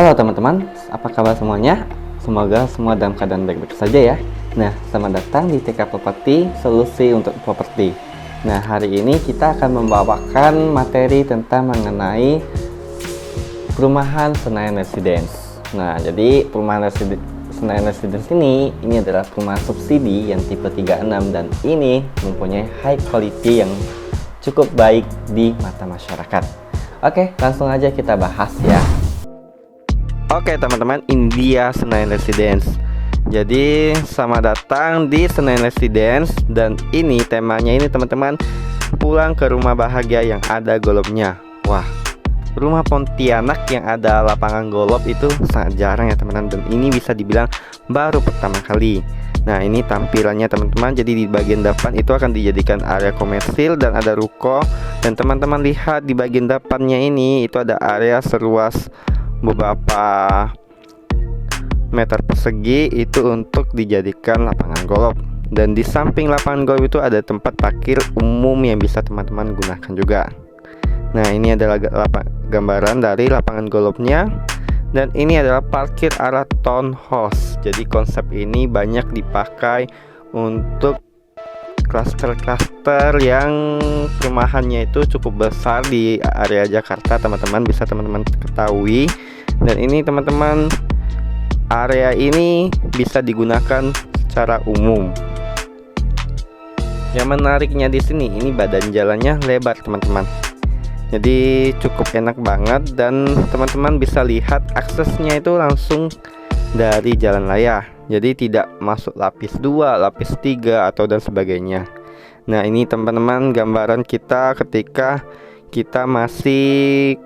Halo teman-teman, apa kabar semuanya? Semoga semua dalam keadaan baik-baik saja ya. Nah, selamat datang di TK Properti, solusi untuk properti. Nah, hari ini kita akan membawakan materi tentang mengenai perumahan Senayan Residence. Nah, jadi perumahan Senayan Residence ini adalah perumahan subsidi yang tipe 36 dan ini mempunyai high quality yang cukup baik di mata masyarakat. Oke, langsung aja kita bahas ya. Oke teman-teman, ini dia Senayan Residence. Jadi selamat datang di Senayan Residence. Dan ini temanya ini teman-teman, pulang ke rumah bahagia yang ada golopnya. Wah, rumah Pontianak yang ada lapangan golop itu sangat jarang ya teman-teman. Dan ini bisa dibilang baru pertama kali. Nah, ini tampilannya teman-teman. Jadi di bagian depan itu akan dijadikan area komersil dan ada ruko. Dan teman-teman lihat di bagian depannya ini itu ada area seluas beberapa meter persegi itu untuk dijadikan lapangan golf. Dan di samping lapangan golf itu ada tempat parkir umum yang bisa teman-teman gunakan juga. Nah, ini adalah gambaran dari lapangan golfnya. Dan ini adalah parkir arah townhouse. Jadi konsep ini banyak dipakai untuk klaster-klaster yang perumahannya itu cukup besar di area Jakarta, teman-teman bisa teman-teman ketahui. Dan ini teman-teman, area ini bisa digunakan secara umum. Yang menariknya di sini, ini badan jalannya lebar teman-teman. Jadi cukup enak banget dan teman-teman bisa lihat aksesnya itu langsung dari jalan raya. Jadi tidak masuk lapis 2, lapis 3 atau dan sebagainya. Nah, ini teman-teman gambaran kita ketika kita masih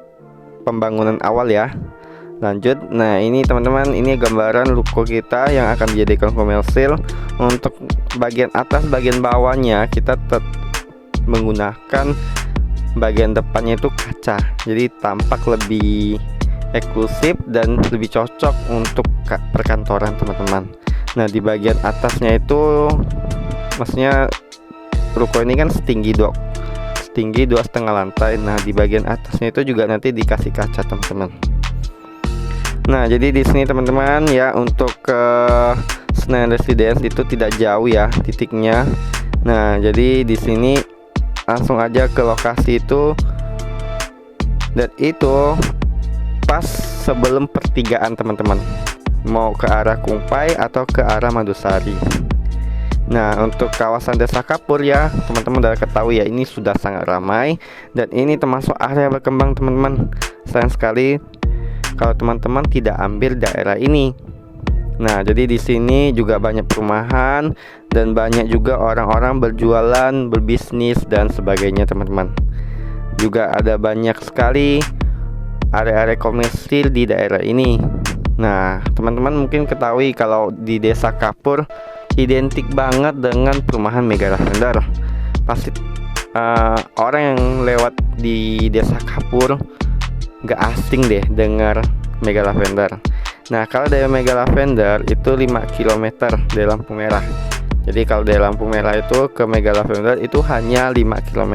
pembangunan awal ya. Lanjut. Nah, ini teman-teman, ini gambaran ruko kita yang akan dijadikan komersil. Untuk bagian atas, bagian bawahnya kita menggunakan bagian depannya itu kaca. Jadi tampak lebih eksklusif dan lebih cocok untuk perkantoran teman-teman. Nah, di bagian atasnya itu maksudnya ruko ini kan setinggi 2,5 lantai. Nah, di bagian atasnya itu juga nanti dikasih kaca teman-teman. Nah, jadi di sini teman-teman ya, untuk ke Senayan Residence itu tidak jauh ya titiknya. Nah, jadi di sini langsung aja ke lokasi itu, dan itu pas sebelum pertigaan teman-teman, mau ke arah Kumpai atau ke arah Madusari. Nah, untuk kawasan Desa Kapur ya teman-teman udah ketahui ya, ini sudah sangat ramai dan ini termasuk area berkembang teman-teman. Sayang sekali kalau teman-teman tidak ambil daerah ini. Nah, jadi di sini juga banyak perumahan dan banyak juga orang-orang berjualan, berbisnis dan sebagainya teman-teman. Juga ada banyak sekali area-area komersil di daerah ini. Nah, teman-teman mungkin ketahui kalau di Desa Kapur identik banget dengan perumahan Mega Lavender. Pasti orang yang lewat di Desa Kapur gak asing deh dengar Mega Lavender. Nah, kalau dari Mega Lavender itu 5 km dari lampu merah. Jadi kalau dari lampu merah itu ke Mega Lavender itu hanya 5 km.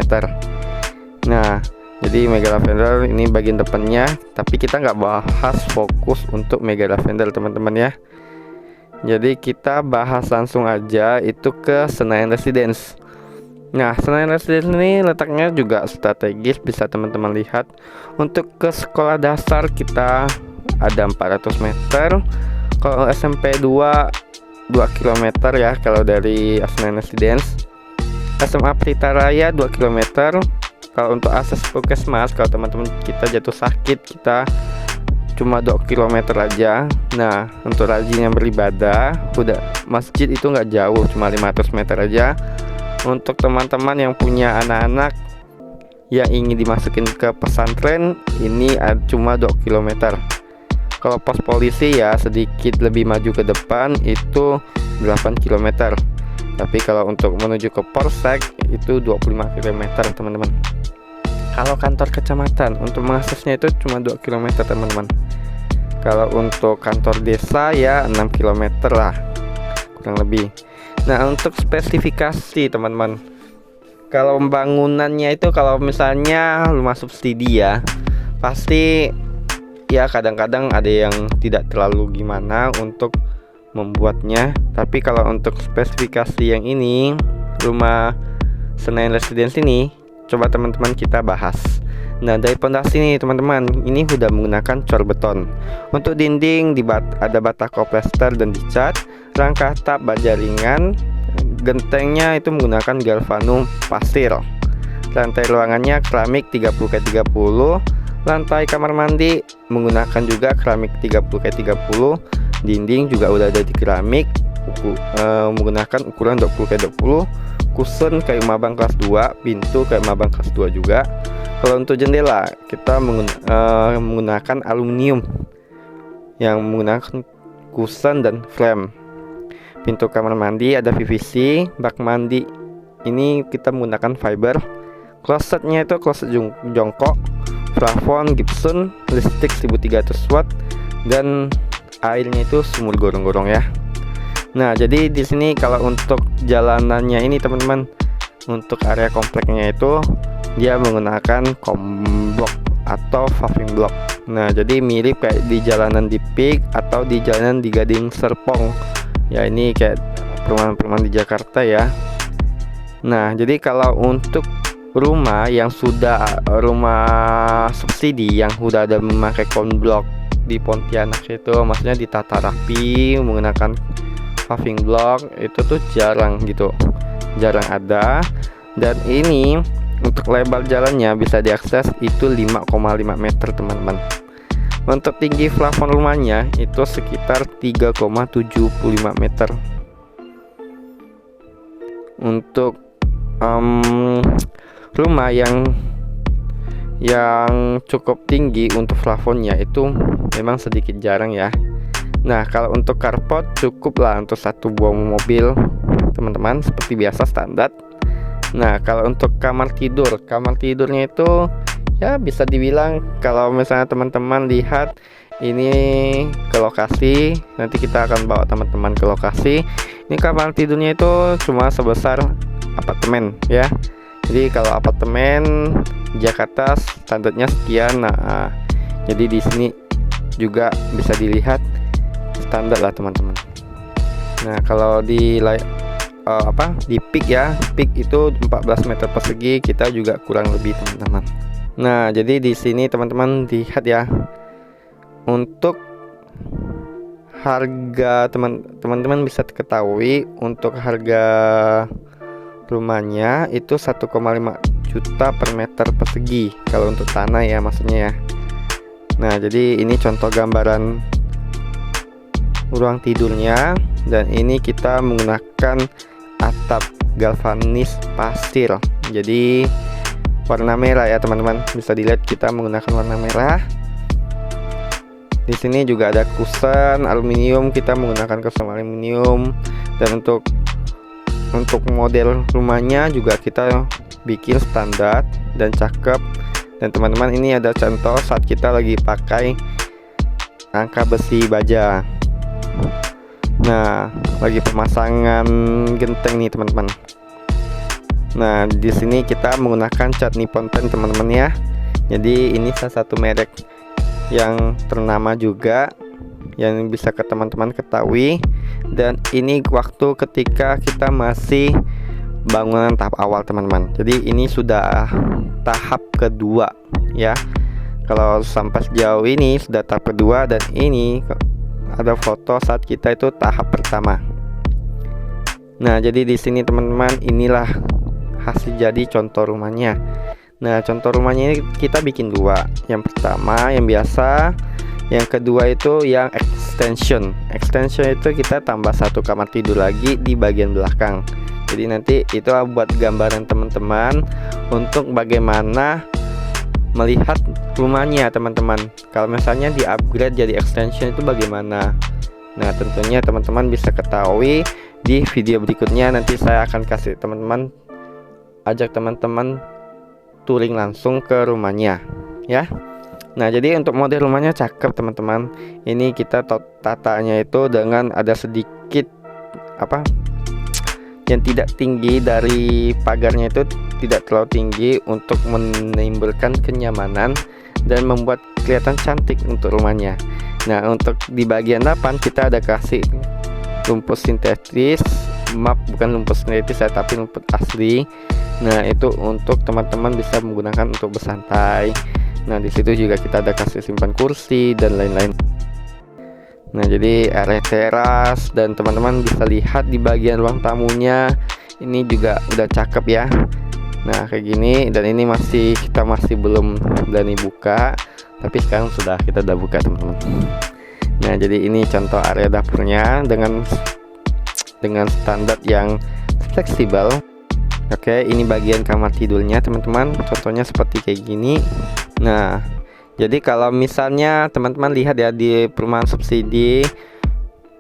Nah, jadi Mega Lavender ini bagian depannya, tapi kita nggak bahas fokus untuk Mega Lavender teman-teman ya. Jadi kita bahas langsung aja itu ke Senayan Residence. Nah, Senayan Residence ini letaknya juga strategis, bisa teman-teman lihat. Untuk ke sekolah dasar kita ada 400 meter. Kalau SMP 2 km ya kalau dari Senayan Residence. SMA Pelita Raya 2 km. Kalau untuk akses puskesmas, kalau teman-teman kita jatuh sakit, kita cuma 2 km aja. Nah, untuk rajin yang beribadah, udah masjid itu nggak jauh, cuma 500 meter aja. Untuk teman-teman yang punya anak-anak yang ingin dimasukin ke pesantren, ini cuma 2 km. Kalau pos polisi ya sedikit lebih maju ke depan, itu 8 km. Tapi kalau untuk menuju ke Polsek itu 25 km teman-teman. Kalau kantor kecamatan untuk mengaksesnya itu cuma 2 km teman-teman. Kalau untuk kantor desa ya 6 km lah kurang lebih. Nah, untuk spesifikasi teman-teman, kalau bangunannya itu kalau misalnya rumah subsidi ya, pasti ya kadang-kadang ada yang tidak terlalu gimana untuk membuatnya. Tapi kalau untuk spesifikasi yang ini, rumah Senayan Residence ini, coba teman-teman kita bahas. Nah, dari pondasi nih teman-teman, ini sudah menggunakan cor beton. Untuk dinding ada bata koplester dan dicat. Rangka atap baja ringan. Gentengnya itu menggunakan galvanum pasir. Lantai ruangannya keramik 30x30. Lantai kamar mandi menggunakan juga keramik 30x30. Dinding juga udah ada di keramik, menggunakan ukuran 20x20. Kusen kayu mabang kelas 2, pintu kayu mabang kelas 2 juga. Kalau untuk jendela kita menggunakan aluminium yang menggunakan kusen dan frame. Pintu kamar mandi ada PVC. Bak mandi ini kita menggunakan fiber. Klosetnya itu kloset jongkok. Plafon Gibson, listrik 1300 watt, dan airnya itu sumur gorong-gorong ya. Nah, jadi di sini kalau untuk jalanannya ini teman-teman, untuk area kompleknya itu dia menggunakan komblok atau paving block. Nah, jadi mirip kayak di jalanan di Pik atau di jalanan di Gading Serpong. Ya, ini kayak perumahan-perumahan di Jakarta ya. Nah, jadi kalau untuk rumah yang sudah rumah subsidi yang sudah ada memakai konblok di Pontianak itu, maksudnya ditata rapi menggunakan paving block, itu tuh jarang gitu, jarang ada. Dan ini untuk lebar jalannya bisa diakses itu 5,5 meter teman-teman. Untuk tinggi plafon rumahnya itu sekitar 3,75 meter. Untuk rumah yang cukup tinggi untuk plafonnya itu memang sedikit jarang ya. Nah, kalau untuk carport cukup lah untuk satu buah mobil teman-teman, seperti biasa standar. Nah, kalau untuk kamar tidurnya itu ya bisa dibilang, kalau misalnya teman-teman lihat ini ke lokasi, nanti kita akan bawa teman-teman ke lokasi. Ini kamar tidurnya itu cuma sebesar apartemen ya. Jadi kalau apartemen Jakarta standarnya sekian. Nah, jadi di sini juga bisa dilihat standar lah teman-teman. Nah, kalau di di Pik ya, Pik itu 14 meter persegi, kita juga kurang lebih teman-teman. Nah, jadi di sini teman-teman lihat ya, untuk harga teman-teman bisa ketahui untuk harga rumahnya itu 1,5 juta per meter persegi kalau untuk tanah ya maksudnya ya. Nah, jadi ini contoh gambaran ruang tidurnya, dan ini kita menggunakan atap galvanis pasir. Jadi warna merah ya teman-teman, bisa dilihat kita menggunakan warna merah. Di sini juga ada kusen aluminium, kita menggunakan kusen aluminium. Dan untuk model rumahnya juga kita bikin standar dan cakep. Dan teman-teman, ini ada contoh saat kita lagi pakai rangka besi baja. Nah, lagi pemasangan genteng nih teman-teman. Nah, di sini kita menggunakan cat Nippon Paint teman-teman ya. Jadi ini salah satu merek yang ternama juga yang bisa ke teman-teman ketahui. Dan ini waktu ketika kita masih bangunan tahap awal teman-teman. Jadi ini sudah tahap kedua ya. Kalau sampai sejauh ini sudah tahap kedua, dan ini ada foto saat kita itu tahap pertama. Nah, jadi di sini teman-teman, inilah hasil jadi contoh rumahnya. Nah, contoh rumahnya ini kita bikin dua. Yang pertama yang biasa, yang kedua itu yang extension. Extension itu kita tambah satu kamar tidur lagi di bagian belakang. Jadi nanti itu buat gambaran teman-teman untuk bagaimana melihat rumahnya teman-teman. Kalau misalnya di upgrade jadi extension itu bagaimana. Nah, tentunya teman-teman bisa ketahui di video berikutnya. Nanti saya akan kasih teman-teman, ajak teman-teman touring langsung ke rumahnya ya. Nah, jadi untuk model rumahnya cakep teman-teman. Ini kita tatanya itu dengan ada sedikit yang tidak tinggi dari pagarnya, itu tidak terlalu tinggi untuk menimbulkan kenyamanan dan membuat kelihatan cantik untuk rumahnya. Nah, untuk di bagian 8 kita ada kasih rumput sintetis, maaf bukan rumput sintetis ya, tapi rumput asli. Nah, itu untuk teman-teman bisa menggunakan untuk bersantai. Nah, di situ juga kita ada kasih simpan kursi dan lain-lain. Nah, jadi area teras, dan teman-teman bisa lihat di bagian ruang tamunya ini juga udah cakep ya. Nah, kayak gini, dan ini kita masih belum berani buka, tapi sekarang kita udah buka teman-teman. Nah, jadi ini contoh area dapurnya dengan standar yang fleksibel. Oke, ini bagian kamar tidurnya teman-teman, contohnya seperti kayak gini. Nah, jadi kalau misalnya teman-teman lihat ya di perumahan subsidi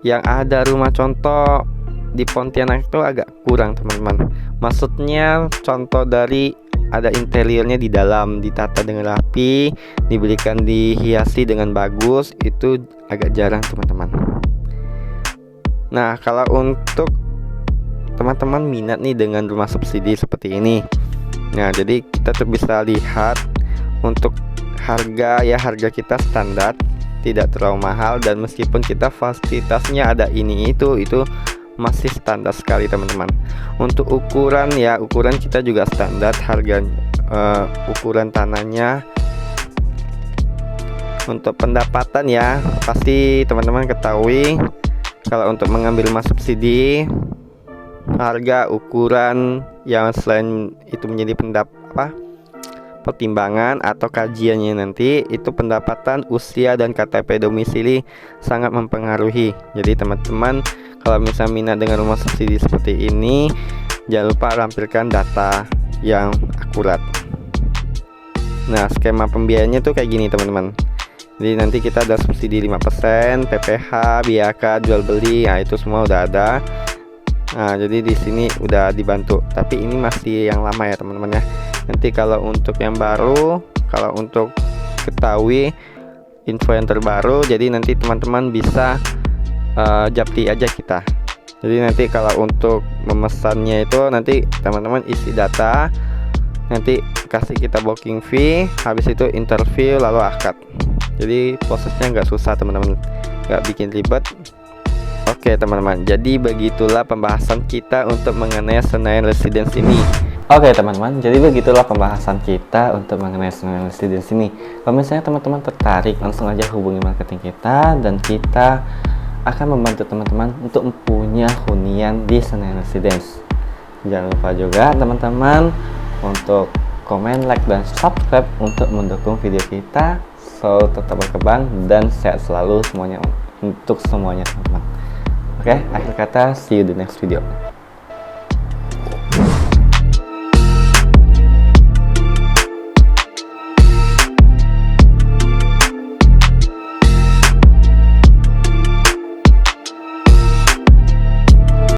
yang ada rumah contoh di Pontianak itu agak kurang teman-teman. Maksudnya contoh dari ada interiornya di dalam ditata dengan rapi, dihiasi dengan bagus, itu agak jarang teman-teman. Nah, kalau untuk teman-teman minat nih dengan rumah subsidi seperti ini, nah jadi kita tuh bisa lihat untuk harga kita standar, tidak terlalu mahal, dan meskipun kita fasilitasnya ada itu masih standar sekali teman-teman. Untuk ukuran kita juga standar, harga ukuran tanahnya. Untuk pendapatan ya, pasti teman-teman ketahui kalau untuk mengambil rumah subsidi, harga ukuran yang selain itu menjadi pertimbangan atau kajiannya nanti, itu pendapatan, usia, dan KTP domisili sangat mempengaruhi. Jadi teman-teman kalau misalnya minat dengan rumah subsidi seperti ini, jangan lupa tampilkan data yang akurat. Nah, skema pembiayaannya tuh kayak gini teman-teman. Jadi nanti kita ada subsidi 5%, PPh, BAK, jual beli, nah itu semua udah ada. Nah, jadi di sini udah dibantu, tapi ini masih yang lama ya teman-teman ya. Nanti kalau untuk yang baru, kalau untuk ketahui info yang terbaru, jadi nanti teman-teman bisa japti aja kita. Jadi nanti kalau untuk memesannya itu nanti teman-teman isi data, nanti kasih kita booking fee, habis itu interview lalu akad. Jadi prosesnya nggak susah teman-teman, nggak bikin ribet. Oke teman-teman, jadi begitulah pembahasan kita untuk mengenai Senayan Residence ini. Oke teman-teman, jadi begitulah pembahasan kita untuk mengenai Senayan Residence ini. Kalau misalnya teman-teman tertarik, langsung aja hubungi marketing kita, dan kita akan membantu teman-teman untuk mempunyai hunian di Senayan Residence. Jangan lupa juga teman-teman untuk komen, like, dan subscribe untuk mendukung video kita. So, tetap berkembang dan sehat selalu semuanya untuk semuanya teman-teman. Oke, akhir kata, see you di next video.